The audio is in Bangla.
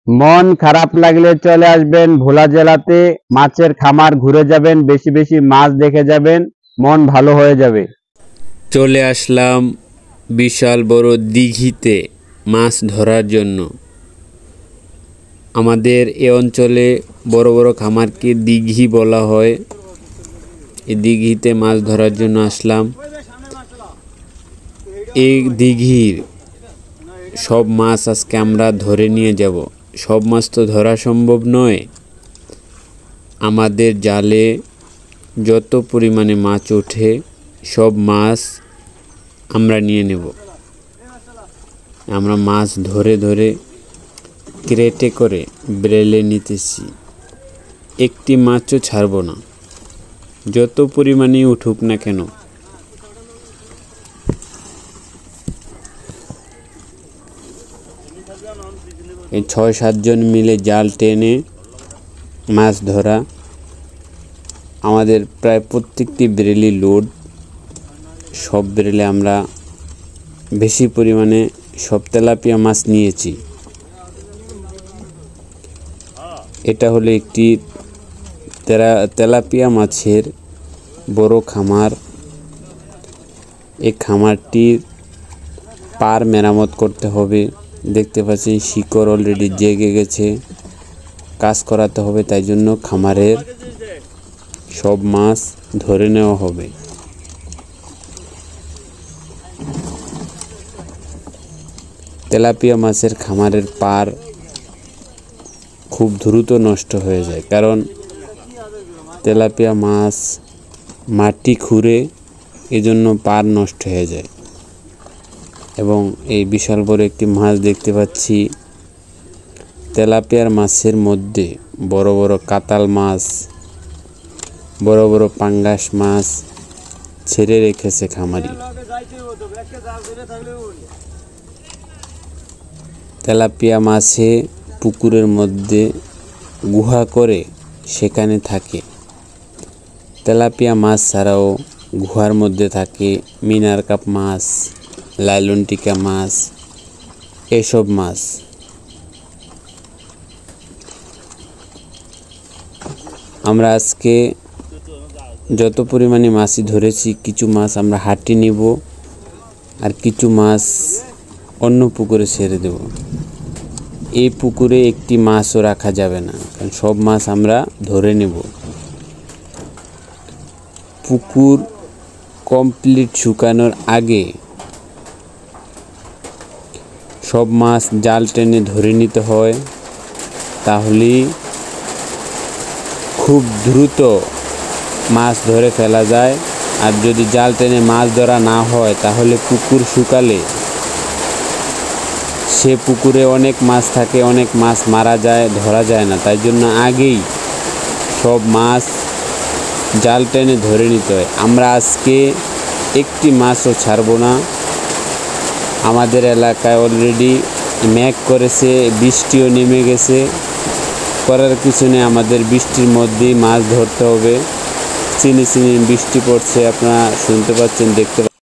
মন খারাপ লাগলে চলে আসবেন ভোলা জেলাতে, মাছের খামার ঘুরে যাবেন, বেশি বেশি মাছ দেখে যাবেন, মন ভালো হয়ে যাবে। চলে আসলাম বিশাল বড় দিঘিতে মাছ ধরার জন্য। আমাদের এ অঞ্চলে বড় বড় খামারকে দিঘি বলা হয়। এই দিঘিতে মাছ ধরার জন্য আসলাম। এই দিঘির সব মাছ আজকে আমরা ধরে নিয়ে যাব। সব মাছ তো ধরা সম্ভব নয়। আমাদের জালে যত পরিমাণে মাছ ওঠে সব মাছ আমরা নিয়ে নেব। আমরা মাছ ধরে ধরে ক্রেটে করে ব্রেলে নিতেছি। একটি মাছও ছাড়ব না, যত পরিমাণে উঠুক না কেন। এই ৬-৭ জন মিলে জাল টেনে মাছ ধরা। আমাদের প্রায় প্রত্যেকটি ব্রেলি লোড। সব ব্রেলে আমরা বেশি পরিমাণে সব তেলাপিয়া মাছ নিয়েছি। এটা হলো একটি তেলাপিয়া মাছের বড় খামার। এই খামারটির পার মেরামত করতে হবে। দেখতে পাচ্ছেন শিকড় অলরেডি জেগে গেছে, কাজ করাতে হবে। তাই জন্য খামারের সব মাছ ধরে নেওয়া হবে। তেলাপিয়া মাছের খামারের পার খুব দ্রুত নষ্ট হয়ে যায়, কারণ তেলাপিয়া মাছ মাটি খুঁড়ে এজন্য পার নষ্ট হয়ে যায়। এবং এই বিশাল বড় একটি মাছ দেখতে পাচ্ছি। তেলাপিয়ার মাছের মধ্যে বড় বড় কাতাল মাছ, বড় বড় পাঙ্গাস মাছ ছেড়ে রেখেছে খামারি। তেলাপিয়া মাছে পুকুরের মধ্যে গুহা করে সেখানে থাকে। তেলাপিয়া মাছ ছাড়াও গুহার মধ্যে থাকে মিনার কাপ মাছ, লাইলন টিকা মাছ, এসব মাছ। আমরা আজকে যত পরিমাণে মাছই ধরেছি, কিছু মাছ আমরা হাটে নিব আর কিছু মাছ অন্য পুকুরে ছেড়ে দেব। এই পুকুরে একটি মাছও রাখা যাবে না, কারণ সব মাছ আমরা ধরে নেব। পুকুর কমপ্লিট শুকানোর আগে সব মাছ জাল টেনে ধরে নিতে হয়, তাহলেই খুব দ্রুত মাছ ধরে ফেলা যায়। আর যদি জাল টেনে মাছ ধরা না হয়, তাহলে পুকুর শুকালে সে পুকুরে অনেক মাছ থাকে, অনেক মাছ মারা যায়, ধরা যায় না। তাই জন্য আগেই সব মাছ জাল টেনে ধরে নিতে হয়। আমরা আজকে একটি মাছও ছাড়ব না। আমাদের এলাকায় অলরেডি মেঘ করেছে, বৃষ্টিও নেমে গেছে। করার পিছনে আমাদের বৃষ্টির মধ্যেই মাছ ধরতে হবে। চিনি চিনি বৃষ্টি পড়ছে, আপনারা শুনতে পাচ্ছেন, দেখতে